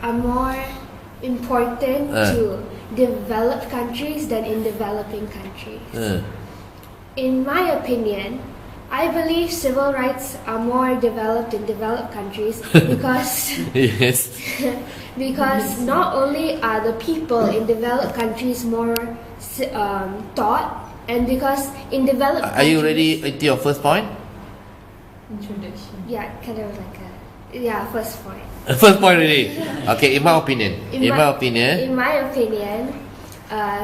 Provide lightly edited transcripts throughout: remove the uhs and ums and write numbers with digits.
are more important to developed countries than in developing countries. In my opinion, I believe civil rights are more developed in developed countries because Yes. because not only are the people in developed countries more taught, and because in developed Are you countries- ready to your first point? Introduction. Yeah, kind of like first point. First point already. Okay, in my opinion. In my opinion. In my opinion,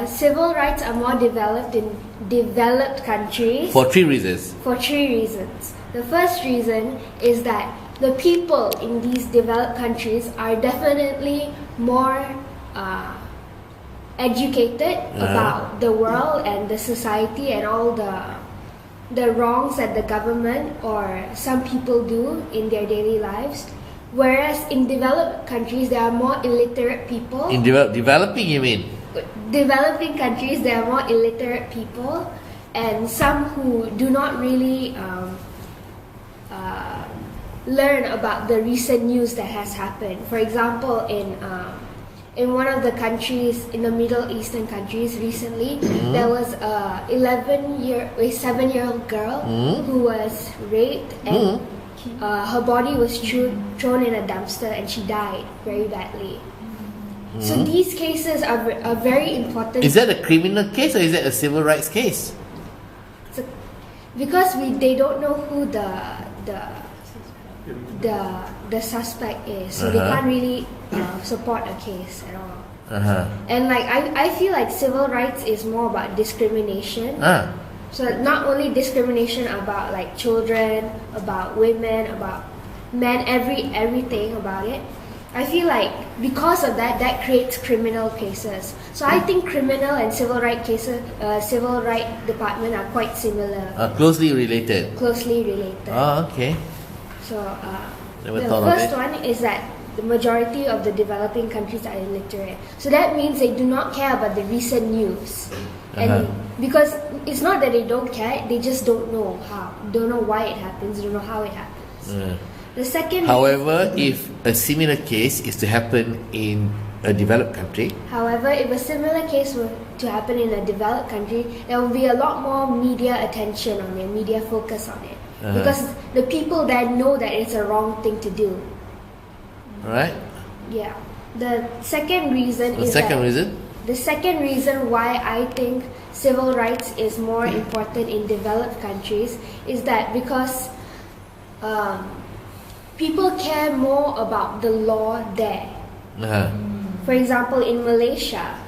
civil rights are more developed in developed countries For three reasons. for three reasons. The first reason is that the people in these developed countries are definitely more educated about the world and the society and all the wrongs that the government or some people do in their daily lives. Whereas in developed countries, there are more illiterate people. In developing, you mean? Developing countries, there are more illiterate people, and some who do not really learn about the recent news that has happened. For example, in one of the countries, in the Middle Eastern countries recently, there was a 7-year-old girl who was raped and her body was thrown in a dumpster and she died very badly. So these cases are very important. Is that a criminal case or is that a civil rights case? Because they don't know who the suspect is, so they can't really support a case at all. And like I feel like civil rights is more about discrimination. So not only discrimination about like children, about women, about men, everything about it. I feel like because of that creates criminal cases. So I think criminal and civil right cases, civil right department are quite similar, Closely related. closely related. Oh, okay. So Never the thought of first it. one is that the majority of the developing countries are illiterate. So that means they do not care about the recent news. And because it's not that they don't care, they just don't know why it happens, don't know how it happens. The second However, if a similar case is to happen in a developed country, However, if a similar case were to happen in a developed country, there will be a lot more media attention on it, media focus on it. Because the people there know that it's a wrong thing to do. right? Yeah. The second reason The is second that reason? the second reason why I think civil rights is more important in developed countries is that because people care more about the law there. For example, in Malaysia,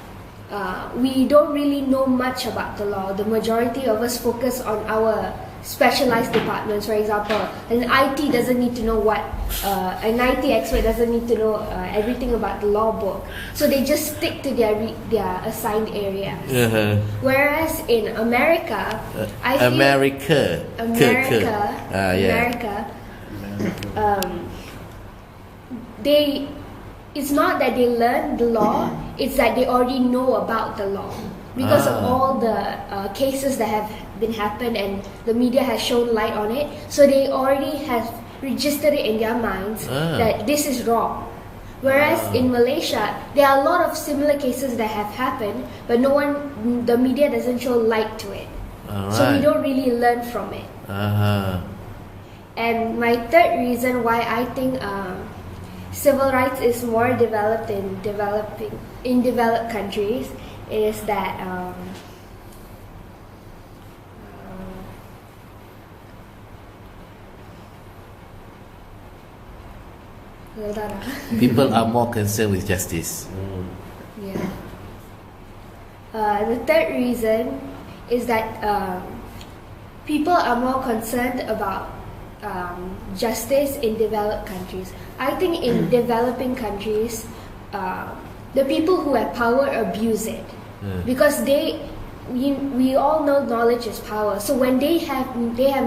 we don't really know much about the law. The majority of us focus on our specialized departments. For example, an IT doesn't need to know an IT expert doesn't need to know everything about the law book. So they just stick to their assigned areas. Whereas in America, I feel America. it's not that they learn the law, it's that they already know about the law because of all the cases that have been happened and the media has shown light on it, so they already have registered it in their minds that this is wrong. Whereas in Malaysia, there are a lot of similar cases that have happened, but the media doesn't show light to it. So we don't really learn from it. And my third reason why I think civil rights is more developed in developed countries is that People are more concerned with justice. Yeah. The third reason is that people are more concerned about justice in developed countries. I think in developing countries, the people who have power abuse it because we all know knowledge is power. So when they have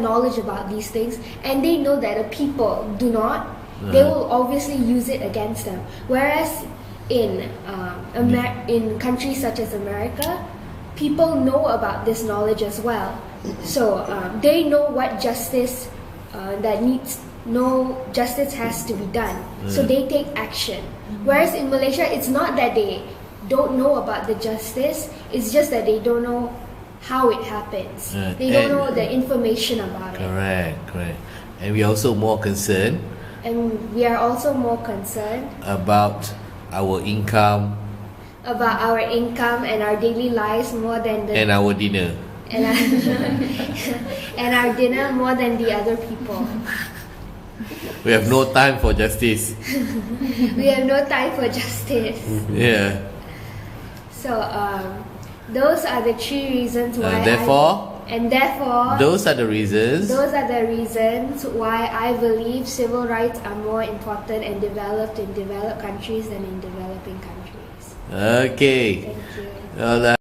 knowledge about these things and they know that the people do not, they will obviously use it against them. Whereas in countries such as America, people know about this knowledge as well. So they know what justice that needs no justice has to be done. So they take action. Whereas in Malaysia, it's not that they don't know about the justice, it's just that they don't know how it happens. They don't know the information about it. Correct. And we are also more concerned And we are also more concerned about our income about our income and our daily lives more than and our dinner. and our, and our dinner more than the other people. We have no time for justice. We have no time for justice. Yeah. So those are the 3 reasons why. Therefore, those are the reasons. Those are the reasons why I believe civil rights are more important and developed in developed countries than in developing countries. Okay. Thank you. Alright.